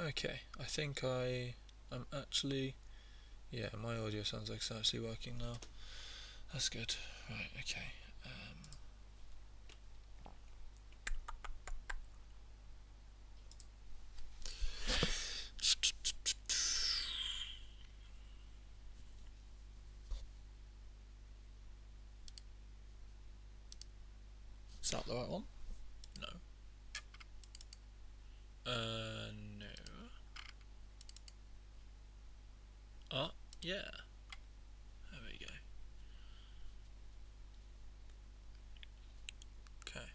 Okay, I think I am actually... Yeah, my audio sounds like it's actually working now. That's good. Right, okay. Is that the right one? No. No. Yeah. There we go. Okay.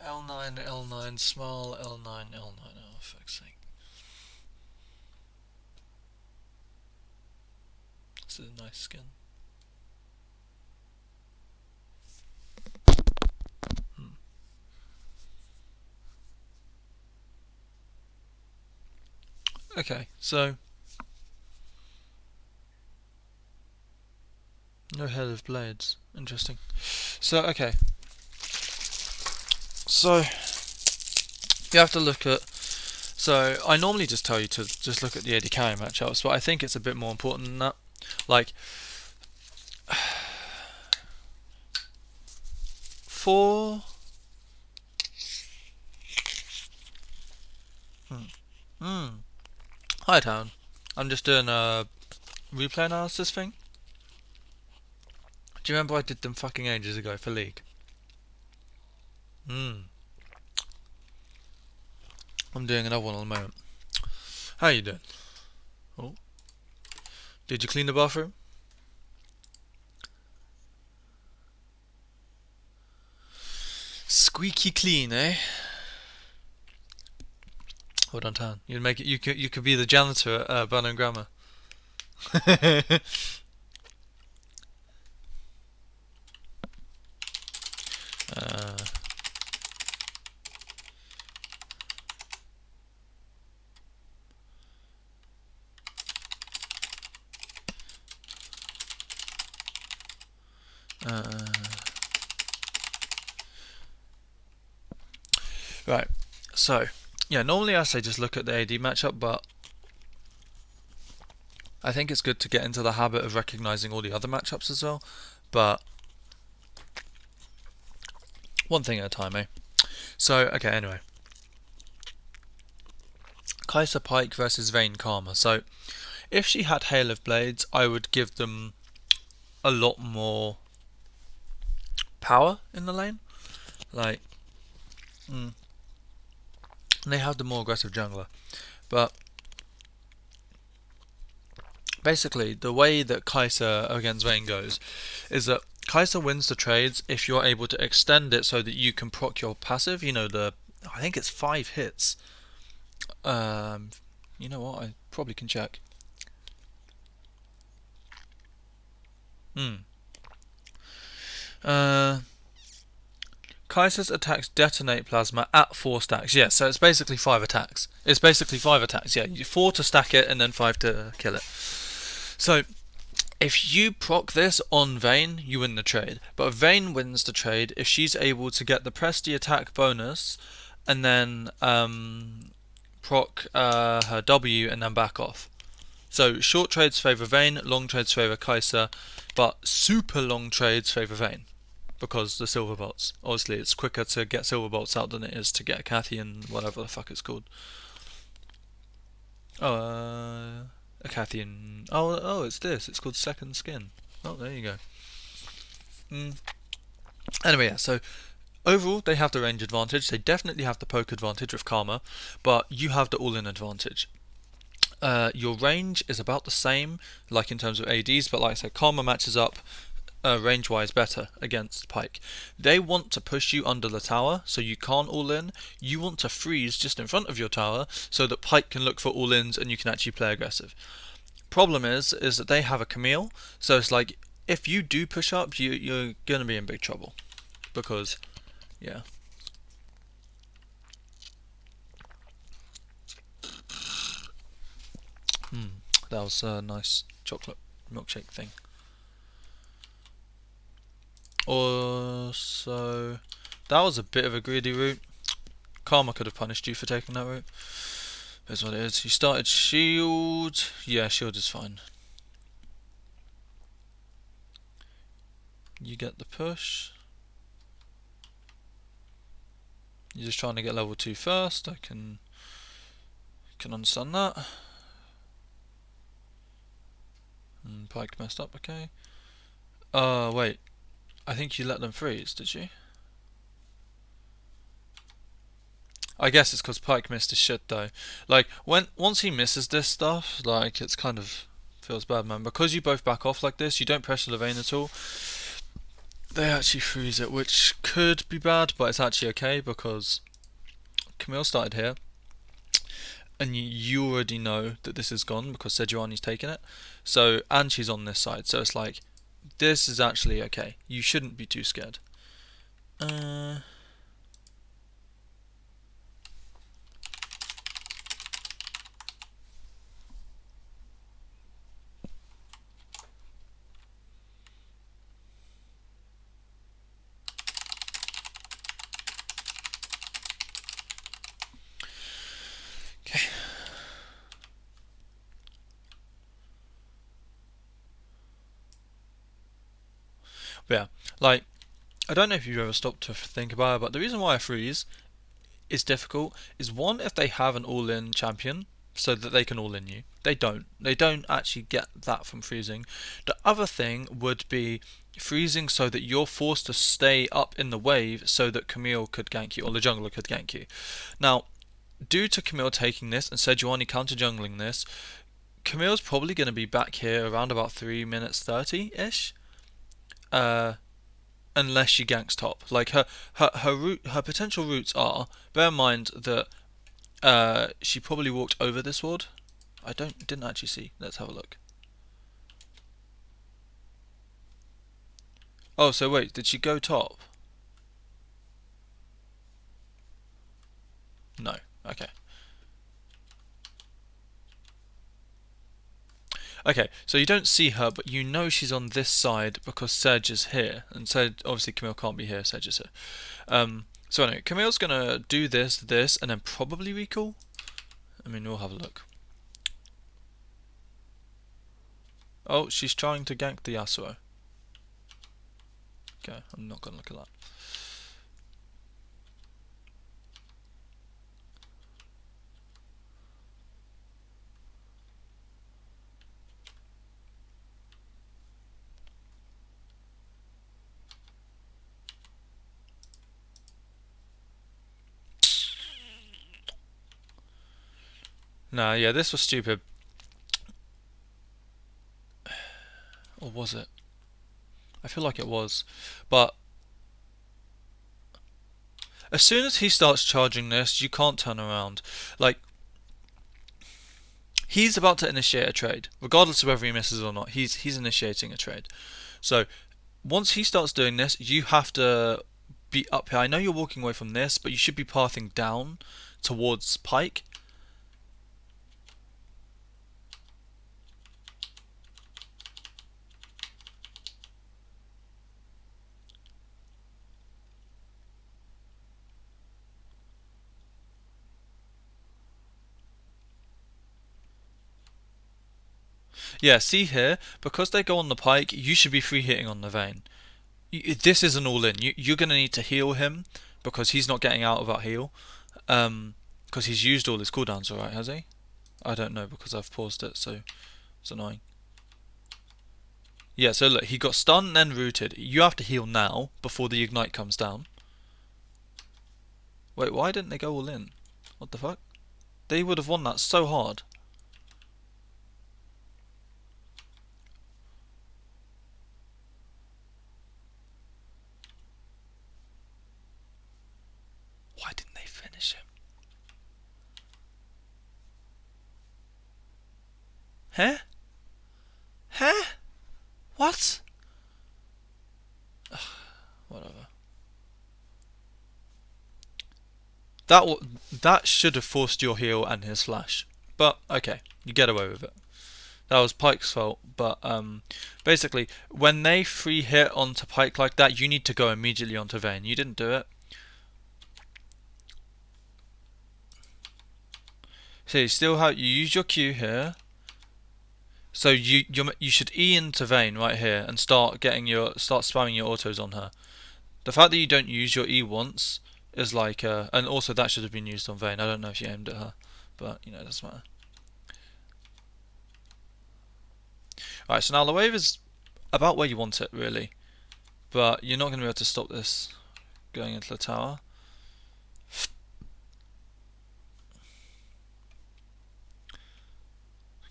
L9, L9, small, L9, L9. Oh, fuck's sake. This is a nice skin. Okay, so no head of blades. Interesting. So okay. So you have to look at. So I normally just tell you to just look at the AD carry matchups, but I think it's a bit more important than that. Like for Hi Town. I'm just doing a replay analysis thing. Do you remember I did them fucking ages ago for League? I'm doing another one at the moment. How you doing? Oh. Did you clean the bathroom? Squeaky clean, eh? Hold on, Tan. You'd make it. You could be the janitor at Burnham Grammar. uh, uh, right. So, yeah. Normally I say just look at the AD matchup, but I think it's good to get into the habit of recognizing all the other matchups as well. But one thing at a time, eh? So, okay. Anyway, Kaisa Pike versus Vayne Karma. So, if she had Hail of Blades, I would give them a lot more power in the lane. Like, they have the more aggressive jungler. But basically, the way that Kaisa against Vayne goes is that Kaisa wins the trades if you're able to extend it so that you can proc your passive. You know, I think it's 5 hits. You know what? I probably can check. Uh, Kaisa's attacks detonate plasma at 4 stacks. Yeah, so it's basically 5 attacks. It's basically 5 attacks. Yeah, 4 to stack it and then 5 to kill it. So if you proc this on Vayne, you win the trade. But Vayne wins the trade if she's able to get the press the attack bonus and then proc her W and then back off. So short trades favour Vayne, long trades favour Kaisa, but super long trades favour Vayne because the silver bolts. Obviously, it's quicker to get silver bolts out than it is to get a Cathy and whatever the fuck it's called. Oh, a Cathy and it's this. It's called Second Skin. Oh, there you go. Anyway, yeah. So overall, they have the range advantage. They definitely have the poke advantage with Karma, but you have the all-in advantage. Your range is about the same, like in terms of ADs, but like I said, Karma matches up range-wise better against Pike. They want to push you under the tower, so you can't all-in. You want to freeze just in front of your tower, so that Pike can look for all-ins and you can actually play aggressive. Problem is that they have a Camille, so it's like if you do push up, you're gonna be in big trouble because, yeah. That was a nice chocolate milkshake thing. Also, that was a bit of a greedy route. Karma could have punished you for taking that route. Here's what it is. You started shield. Yeah, shield is fine. You get the push. You're just trying to get level 2 first. I can understand that. Pike messed up, okay. Wait. I think you let them freeze, did you? I guess it's because Pike missed his shit though. Like, once he misses this stuff, like, it's kind of feels bad, man. Because you both back off like this, you don't pressure the vein at all. They actually freeze it, which could be bad, but it's actually okay because Camille started here, and you already know that this is gone because Sejuani's taken it. So, and she's on this side, so it's like, this is actually okay. You shouldn't be too scared. Okay. But yeah, like, I don't know if you've ever stopped to think about it, but the reason why I freeze is difficult is one, if they have an all-in champion, so that they can all-in you. They don't. They don't actually get that from freezing. The other thing would be freezing so that you're forced to stay up in the wave so that Camille could gank you, or the jungler could gank you. Now, due to Camille taking this and Sejuani counter-jungling this, Camille's probably going to be back here around about 3 minutes 30-ish. Unless she ganks top. Like her potential routes are, bear in mind that she probably walked over this ward. I didn't actually see. Let's have a look. Oh, so wait, did she go top? No. Okay. Okay, so you don't see her, but you know she's on this side because Sedge is here, and Sedge, obviously Camille can't be here, Sedge is here. So anyway, Camille's gonna do this, and then probably recall. I mean, we'll have a look. Oh, she's trying to gank the Yasuo. Okay, I'm not gonna look at that. Nah, yeah, this was stupid. Or was it? I feel like it was. But as soon as he starts charging this, you can't turn around. Like, he's about to initiate a trade. Regardless of whether he misses or not, he's initiating a trade. So, once he starts doing this, you have to be up here. I know you're walking away from this, but you should be pathing down towards Pike. Yeah, see here, because they go on the Pike, you should be free hitting on the Vayne. This is an all-in. You're going to need to heal him because he's not getting out of that heal. Because he's used all his cooldowns, alright, has he? I don't know because I've paused it, so it's annoying. Yeah, so look, he got stunned and then rooted. You have to heal now before the ignite comes down. Wait, why didn't they go all in? What the fuck? They would have won that so hard. Why didn't they finish him? Huh? Huh? What? Ugh, whatever. That should have forced your heal and his flash. But, okay, you get away with it. That was Pike's fault, but basically, when they free hit onto Pike like that, you need to go immediately onto Vayne. You didn't do it. So you still have you use your Q here. So you should E into Vayne right here and start spamming your autos on her. The fact that you don't use your E once is like and also that should have been used on Vayne. I don't know if you aimed at her, but you know it doesn't matter. Alright, so now the wave is about where you want it really, but you're not going to be able to stop this going into the tower.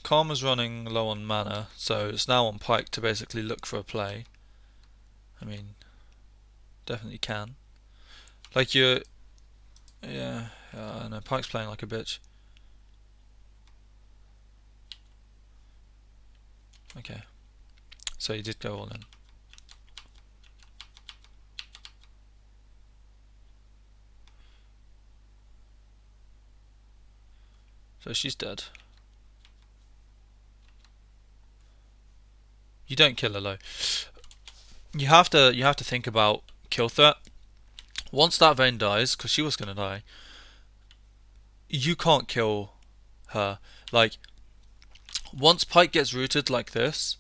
Karma's running low on mana, so it's now on Pike to basically look for a play. I mean, definitely can. Like you're, yeah, I know Pike's playing like a bitch. Okay, so he did go all in. So she's dead. You don't kill her though. You have to think about kill threat. Once that Vayne dies, because she was gonna die, you can't kill her. Like once Pike gets rooted like this,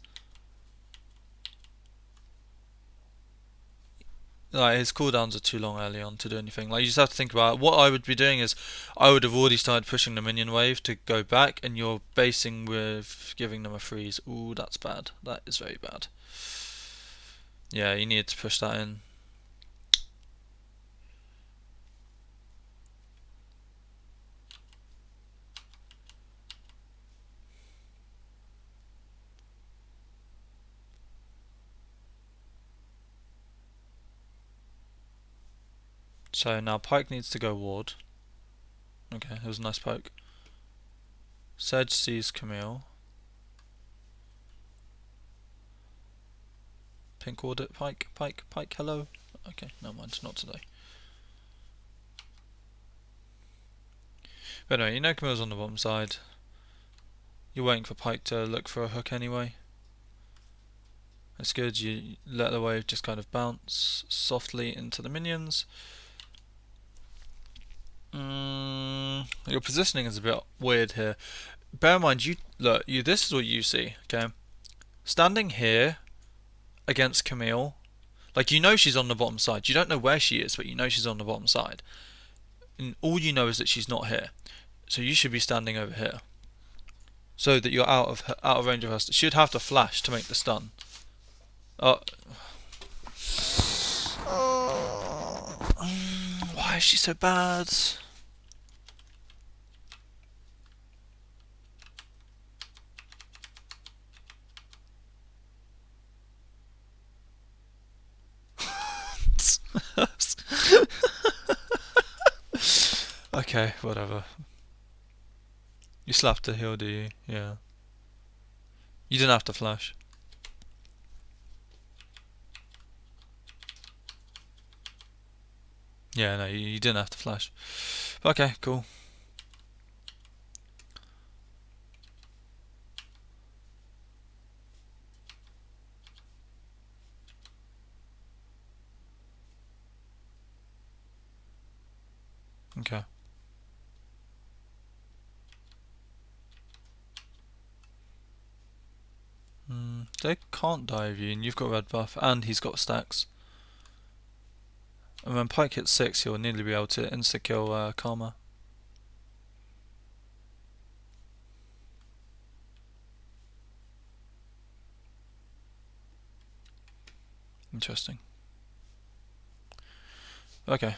like his cooldowns are too long early on to do anything. Like you just have to think about it. What I would be doing is I would have already started pushing the minion wave to go back, and you're basing with giving them a freeze. Ooh, that's bad. That is very bad. Yeah, you need to push that in. So now Pike needs to go ward. Okay, it was a nice poke. Sedge sees Camille. Pink ward it, Pike, Pike, Pike, hello. Okay, no mind, not today. But anyway, you know Camille's on the bottom side. You're waiting for Pike to look for a hook anyway. That's good, you let the wave just kind of bounce softly into the minions. Your positioning is a bit weird here. Bear in mind, this is what you see, okay? Standing here against Camille, like you know she's on the bottom side. You don't know where she is, but you know she's on the bottom side. And all you know is that she's not here. So you should be standing over here, so that you're out of range of her. She'd have to flash to make the stun. Why is she so bad? Okay, whatever. You slapped the heal, do you? Yeah. You didn't have to flash. Yeah, no, you didn't have to flash. Okay, cool. Okay. They can't dive you, and you've got red buff, and he's got stacks. And when Pike hits 6, he'll nearly be able to insta-kill Karma. Interesting. Okay.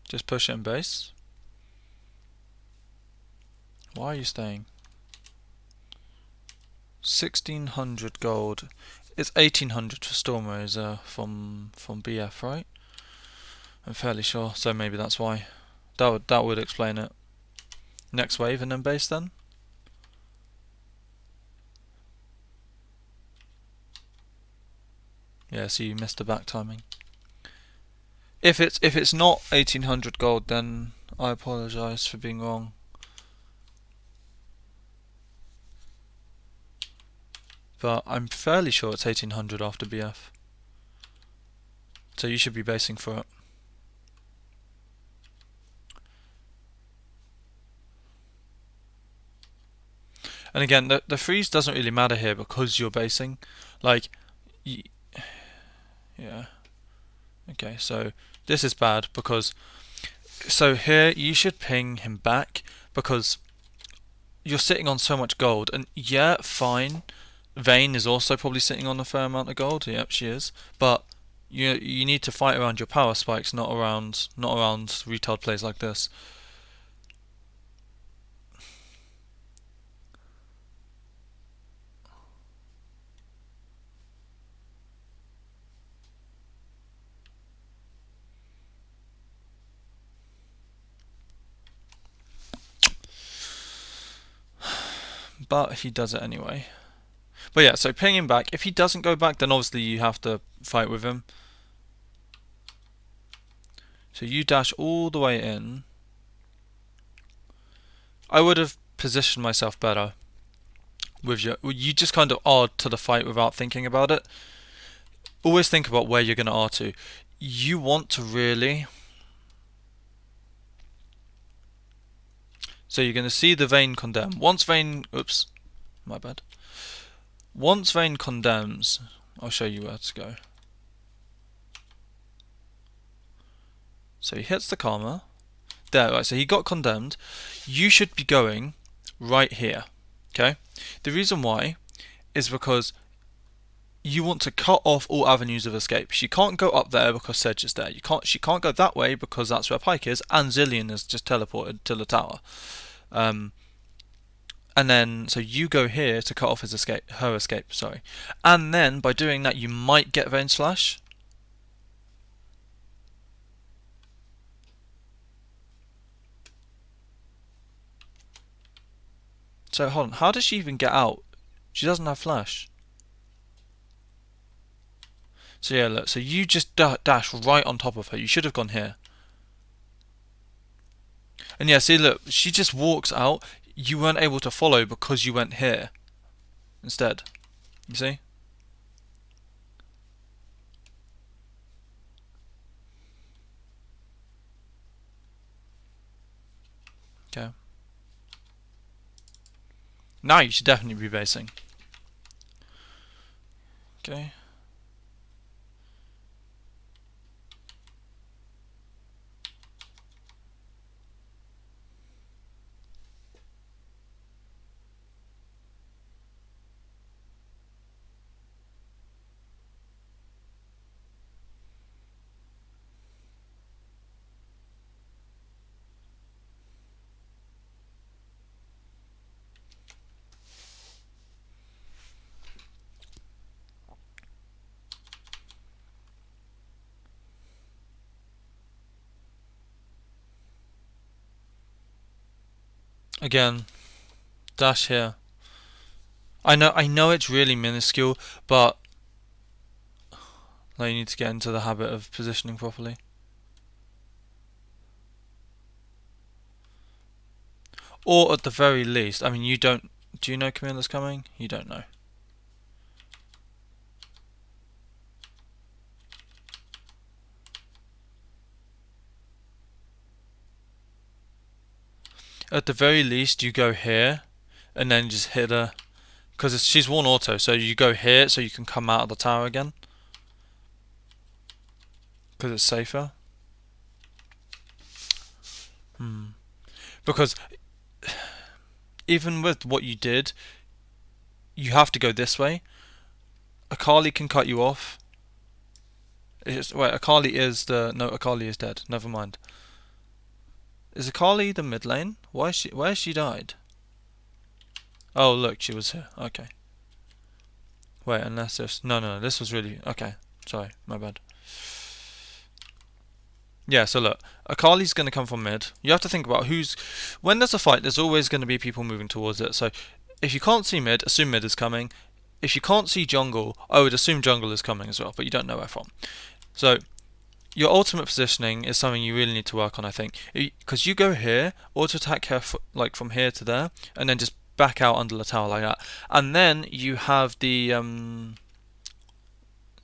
Just push it in base. Why are you staying? 1600 gold. It's 1800 for Storm Razor from BF, right? I'm fairly sure, so maybe that's why. That would explain it. Next wave and then base then? Yeah, so you missed the back timing. If it's not 1800 gold, then I apologise for being wrong. but I'm fairly sure it's 1800 after BF. So you should be basing for it. And again, the freeze doesn't really matter here because you're basing. Like, yeah. Okay, so this is bad because, so here you should ping him back because you're sitting on so much gold. And yeah, fine. Vayne is also probably sitting on a fair amount of gold. Yep, she is. But you need to fight around your power spikes, not around retailed plays like this. But he does it anyway. But yeah, so ping him back. If he doesn't go back, then obviously you have to fight with him. So you dash all the way in. I would have positioned myself better with you just kind of R to the fight without thinking about it. Always think about where you're going to R to. You want to really... So you're going to see the Vayne condemn. Once Vayne... Oops, my bad. Once Vayne condemns, I'll show you where to go. So he hits the Karma. There, right, so he got condemned. You should be going right here. Okay? The reason why is because you want to cut off all avenues of escape. She can't go up there because Sedge is there. She can't go that way because that's where Pyke is, and Zillion is just teleported to the tower. And then, so you go here to cut off his escape, her escape, sorry. And then, by doing that, you might get Vayne Slash. So, hold on, how does she even get out? She doesn't have Flash. So yeah, look, so you just dash right on top of her. You should have gone here. And yeah, see, look, she just walks out. You weren't able to follow because you went here instead. You see? Okay. Now you should definitely be basing. Okay. Again, dash here. I know it's really minuscule, but now you need to get into the habit of positioning properly. Or at the very least, I mean, you don't... Do you know Camilla's coming? You don't know. At the very least, you go here, and then just hit her. Because she's one auto, so you go here so you can come out of the tower again. Because it's safer. Because even with what you did, you have to go this way. Akali can cut you off. Wait, Akali is the... No, Akali is dead. Never mind. Is Akali the mid lane? Where's she died? Oh, look, she was here. Okay. Wait, unless this... No, this was really... Okay, sorry, my bad. Yeah, so look, Akali's going to come from mid. You have to think about who's... When there's a fight, there's always going to be people moving towards it. So, if you can't see mid, assume mid is coming. If you can't see jungle, I would assume jungle is coming as well, but you don't know where from. So, your ultimate positioning is something you really need to work on, I think. Because you go here, auto attack her like from here to there, and then just back out under the tower like that. And then you have the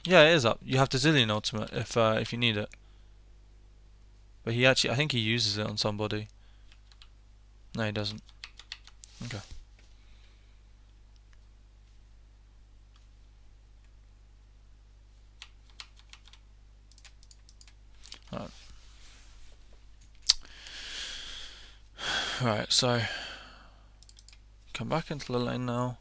yeah, it is up. You have the Zillion ultimate if you need it. But he actually, I think he uses it on somebody. No, he doesn't. Okay. Alright. Right, so come back into the lane now.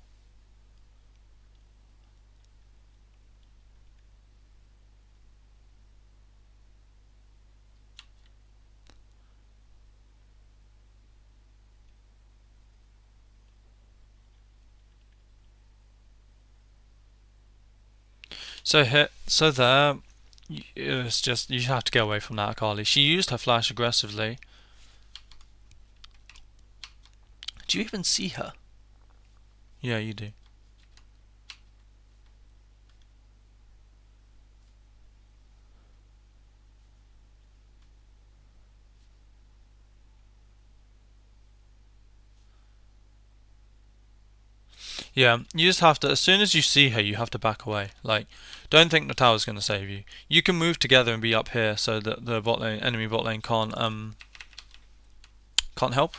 So here, so there, it's just you have to get away from that Akali. She used her flash aggressively. Do you even see her? Yeah, you do. Yeah, you just have to, as soon as you see her, you have to back away. Like, don't think the tower's going to save you. You can move together and be up here so that the bot lane, enemy bot lane can't help.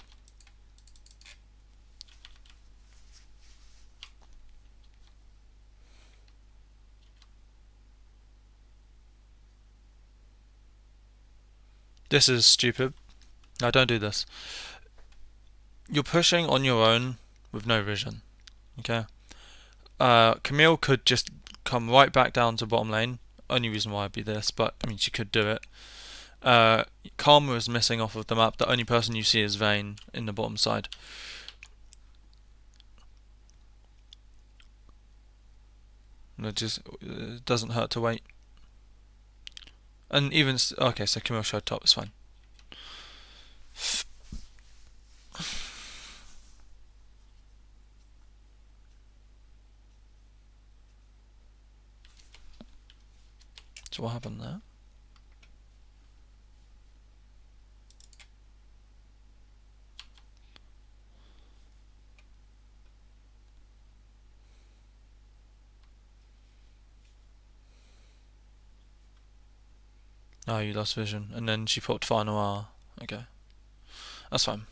This is stupid. No, don't do this. You're pushing on your own with no vision. Okay. Camille could just come right back down to bottom lane. Only reason why I'd be this, but I mean she could do it. Karma is missing off of the map. The only person you see is Vayne in the bottom side. It doesn't hurt to wait. And even okay, so Camille showed top. It's fine. So what happened there? Oh, you lost vision, and then she popped Fire Noir. Okay, that's fine.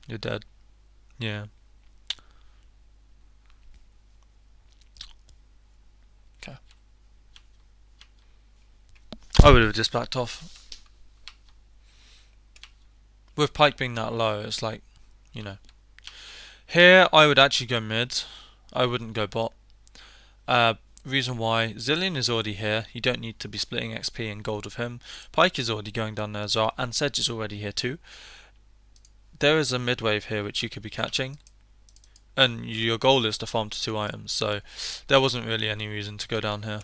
You're dead. Yeah. Okay. I would have just backed off. With Pike being that low, it's like, you know. Here, I would actually go mid. I wouldn't go bot. Reason why, Zillion is already here. You don't need to be splitting XP and gold with him. Pike is already going down there as well, and Sedge is already here too. There is a mid wave here which you could be catching. And your goal is to farm to 2 items, so there wasn't really any reason to go down here.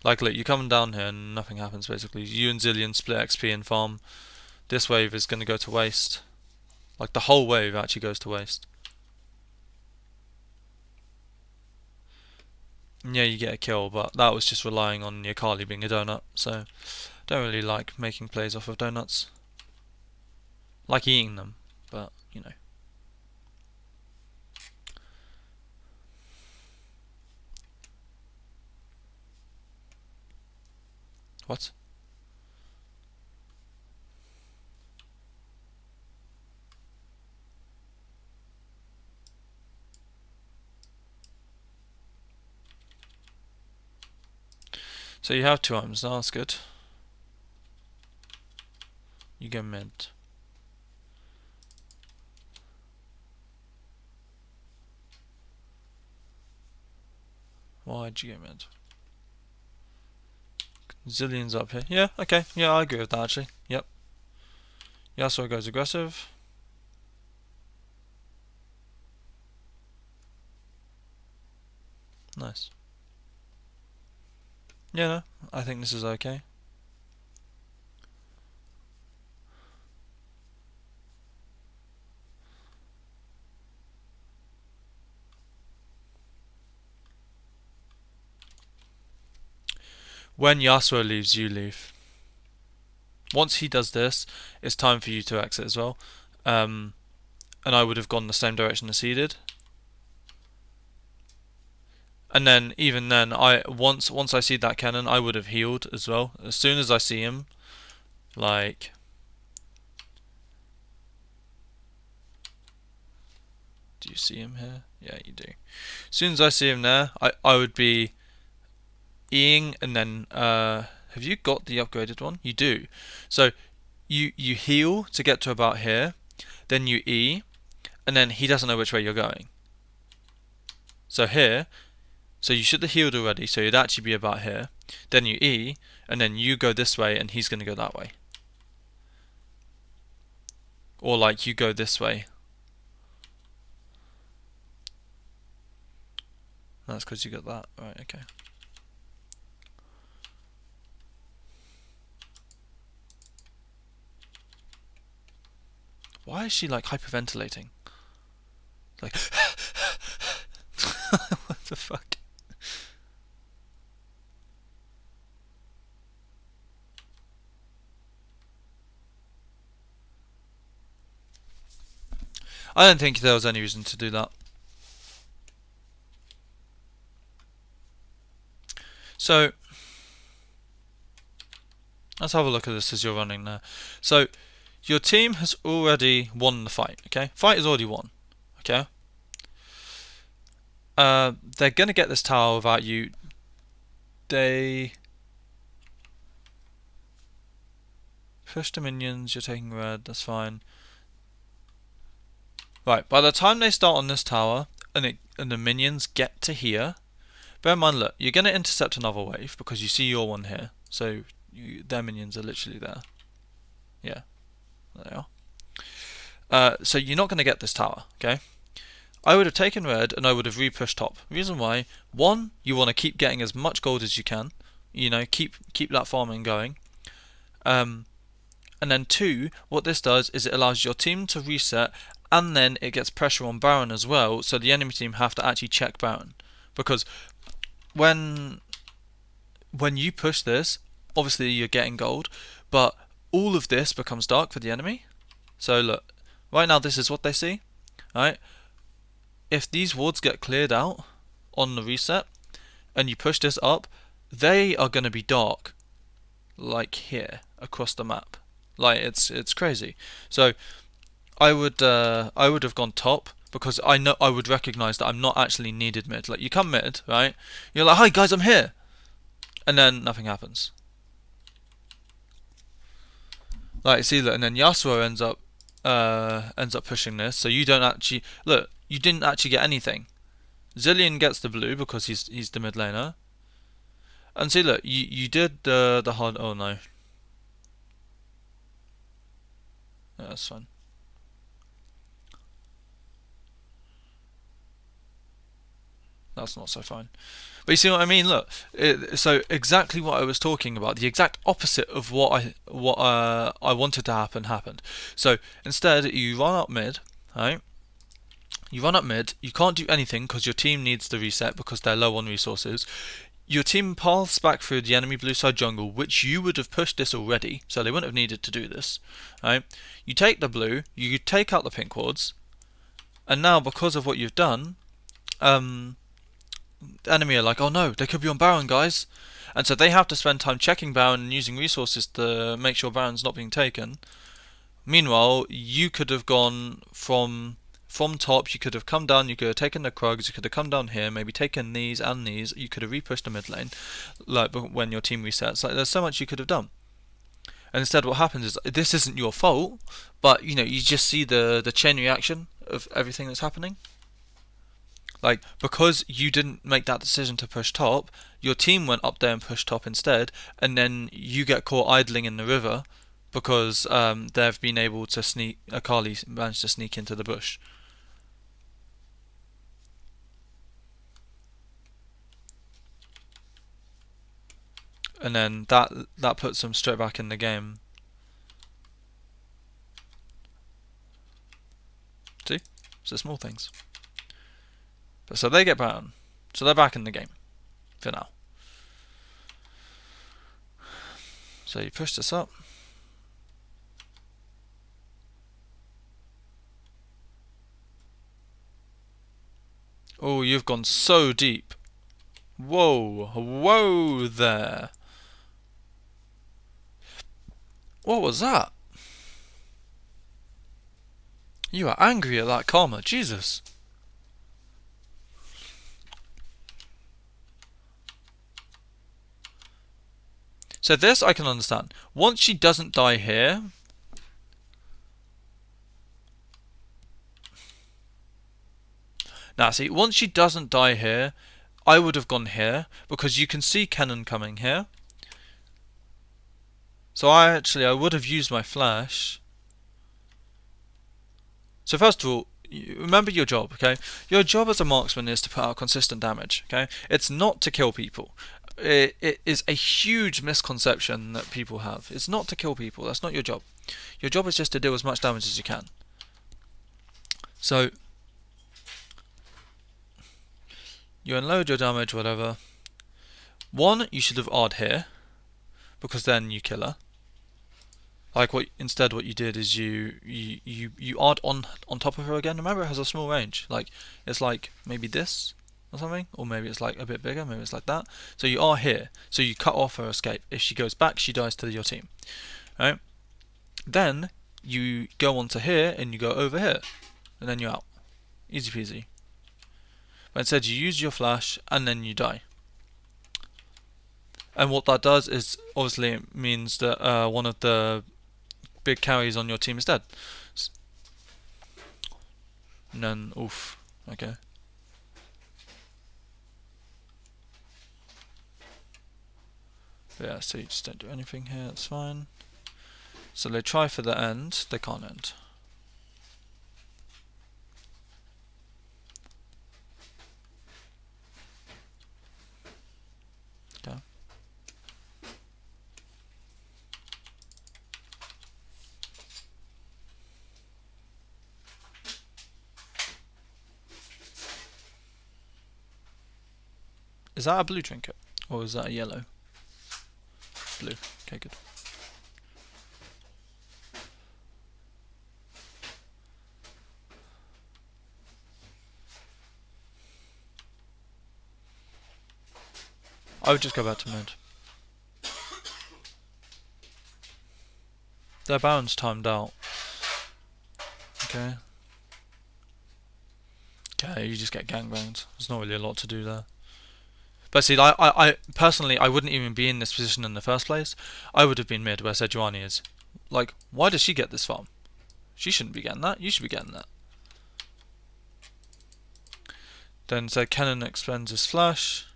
Like, look, you're coming down here and nothing happens basically. You and Zillion split XP and farm. This wave is going to go to waste. Like, the whole wave actually goes to waste. Yeah, you get a kill, but that was just relying on your Akali being a donut, so don't really like making plays off of donuts. Like eating them, but, you know. What? So you have 2 items, now that's good. You go mid. Why'd you go mid? Zillion's up here. Yeah, okay. Yeah, I agree with that actually. Yep. Yasuo goes aggressive. Nice. Yeah, no, I think this is okay. When Yasuo leaves, you leave. Once he does this, it's time for you to exit as well. And I would have gone the same direction as he did. And then even then, once I see that cannon, I would have healed as well. As soon as I see him, like, do you see him here? Yeah, you do. As soon as I see him there, I would be Eing, and then have you got the upgraded one? You do. So you heal to get to about here, then you E, and then he doesn't know which way you're going. So here, so you should have healed already, so you'd actually be about here. Then you E, and then you go this way, and he's going to go that way. Or like you go this way. That's because you got that. Right, okay. Why is she like hyperventilating? Like, what the fuck? I don't think there was any reason to do that. So, let's have a look at this as you're running there. So, your team has already won the fight, okay? Fight is already won, okay? They're going to get this tower without you. They push the minions, you're taking red, that's fine. Right, by the time they start on this tower, and the minions get to here, bear in mind, look, you're going to intercept another wave, because you see your one here. So, their minions are literally there. Yeah, there they are. So you're not going to get this tower, okay? I would have taken red and I would have re-pushed top. Reason why: one, you want to keep getting as much gold as you can. You know, keep that farming going. And then two, what this does is it allows your team to reset, and then it gets pressure on Baron as well. So the enemy team have to actually check Baron, because when you push this, obviously you're getting gold, but all of this becomes dark for the enemy. So look, right now this is what they see. Right? If these wards get cleared out on the reset, and you push this up, they are going to be dark, like here across the map. Like it's crazy. So I would have gone top, because I know I would recognize that I'm not actually needed mid. Like, you come mid, right? You're like, hi guys, I'm here, and then nothing happens. Like, see, look, and then Yasuo ends up pushing this, so you don't actually look. You didn't actually get anything. Zillion gets the blue because he's the mid laner. And see, look, you did the hard. Oh no, yeah, that's fine. That's not so fine. But you see what I mean? Look, so exactly what I was talking about, the exact opposite of what I wanted to happen happened. So instead, you run up mid, right? You run up mid. You can't do anything because your team needs the reset because they're low on resources. Your team paths back through the enemy blue side jungle, which you would have pushed this already, so they wouldn't have needed to do this. Right? You take the blue, you take out the pink wards, and now because of what you've done, the enemy are like, oh no, they could be on Baron, guys. And so they have to spend time checking Baron and using resources to make sure Baron's not being taken. Meanwhile, you could have gone from top, you could have come down, you could have taken the Krugs, you could have come down here, maybe taken these and these, you could have repushed the mid lane, like when your team resets. Like, there's so much you could have done. And instead what happens is, this isn't your fault, but you know, you just see the chain reaction of everything that's happening. Like, because you didn't make that decision to push top, your team went up there and pushed top instead, and then you get caught idling in the river because they've been able to sneak. Akali managed to sneak into the bush. and then that puts them straight back in the game. See? So small things. But so they get brown. So they're back in the game for now. So you push this up. Oh, you've gone so deep. Whoa, whoa there. What was that? You are angry at that karma, Jesus. So this I can understand. Once she doesn't die here, now see, once she doesn't die here, I would have gone here, because you can see Kennen coming here. So I would have used my flash. So first of all, remember your job, okay? Your job as a marksman is to put out consistent damage, okay? It's not to kill people. It is a huge misconception that people have. It's not to kill people. That's not your job. Your job is just to deal as much damage as you can. So you unload your damage, whatever. One, you should have R'd here, because then you kill her. Like what you did is you R'd on top of her again. Remember, it has a small range. Like it's like maybe this or something, or maybe it's like a bit bigger. Maybe it's like that. So you are here. So you cut off her escape. If she goes back, she dies to your team. Right? Then you go onto here and you go over here, and then you're out. Easy peasy. But instead, you use your flash and then you die. And what that does is obviously it means that one of the big carries on your team is dead. And then, oof, okay. But yeah, so you just don't do anything here, that's fine. So they try for the end, they can't end. Okay. Is that a blue trinket? Or is that a yellow? Blue. Okay, good. I would just go back to mid. Their Baron's timed out. Okay. Okay, you just get gangbanged. There's not really a lot to do there. But see, I personally, I wouldn't even be in this position in the first place. I would have been mid where Sejuani is. Like, why does she get this farm? She shouldn't be getting that. You should be getting that. Then so Kennen expends his flash.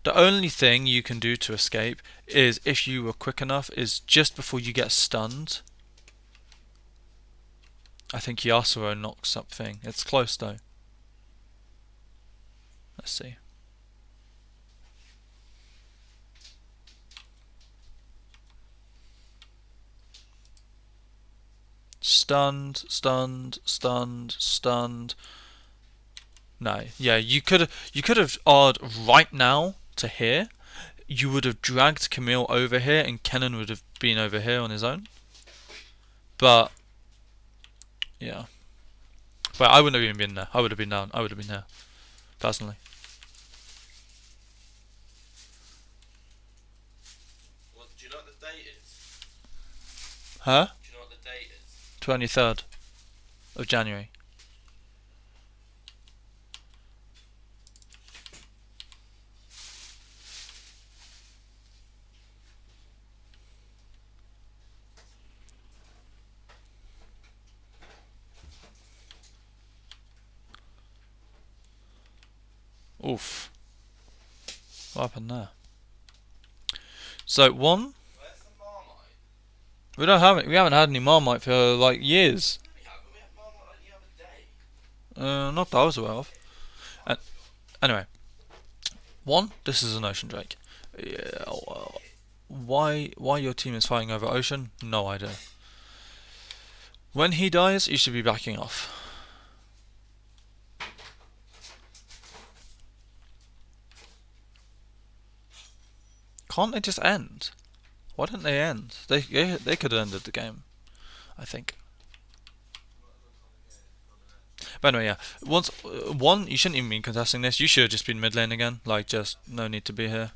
The only thing you can do to escape is, if you were quick enough, is just before you get stunned. I think Yasuo knocks up thing. It's close though. Let's see. Stunned, stunned, stunned, stunned. No, yeah, you could have R'd right now to here. You would have dragged Camille over here, and Kennen would have been over here on his own. But yeah, but I wouldn't have even been there. I would have been down. I would have been there, personally. What, do you know what the date is? Huh? Do you know what the date is? 23rd of January. Oof. What happened there? So one, Where's the Marmite? we haven't had any Marmite for like years. We had Marmite like the other day. Not that I was aware of. Anyway, one, this is an ocean drake. Yeah, well, why your team is fighting over Ocean? No idea. When he dies, you should be backing off. Can't they just end? Why don't they end? They could have ended the game, I think. But anyway, yeah. Once one, you shouldn't even be contesting this. You should have just been mid lane again. Like, just no need to be here.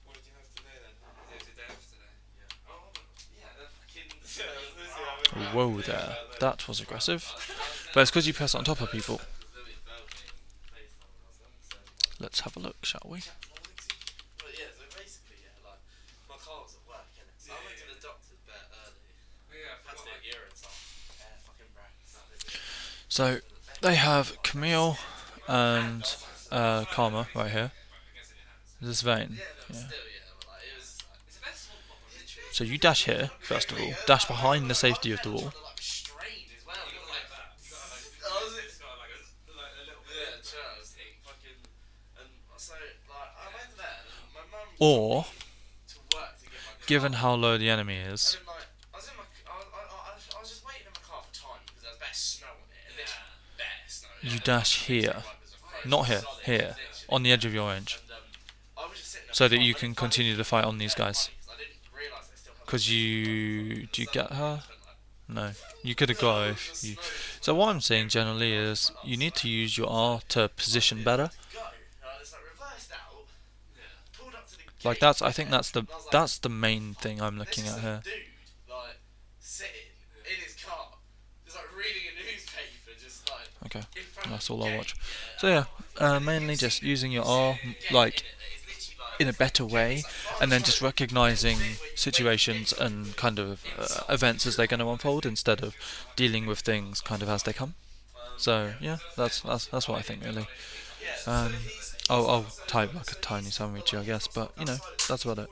What did you have today then? It was your day off today. Yeah. Oh, yeah, they're fucking. Whoa there, that was aggressive. But it's because you press on top of people. Let's have a look, shall we? Well, yeah, so basically, yeah, like, my car was at work, innit? So I went to the doctor's bit early. Yeah, had to do a urine sample. Fucking brats. So they have Camille and Karma right here. Is this Vayne? Yeah. So you dash here, first of all. Dash behind the safety of the wall. Or, given how low the enemy is, I was just waiting in my car for time because there was better snow on it. And better snow. you dash here. Not here, here. On the edge of your range. I was just sitting there So that you can continue the fight on these guys. I didn't realise they still had Because you... Do you get her? No. You could have got her if you... So what I'm saying generally is, you need to use your R to position better. go. It's like reversed out, pulled up to the gate. Like I think that's the main thing I'm looking at here. Dude, like, sitting in his car, just like reading a newspaper, just like. Okay, In front that's of all the I'll gate. watch. So yeah, mainly just using your R, like, in a better way, and then just recognizing situations and kind of events as they're going to unfold instead of dealing with things kind of as they come. So yeah, that's what I think really. I'll type like a tiny summary to you, I guess, but you know, that's about it.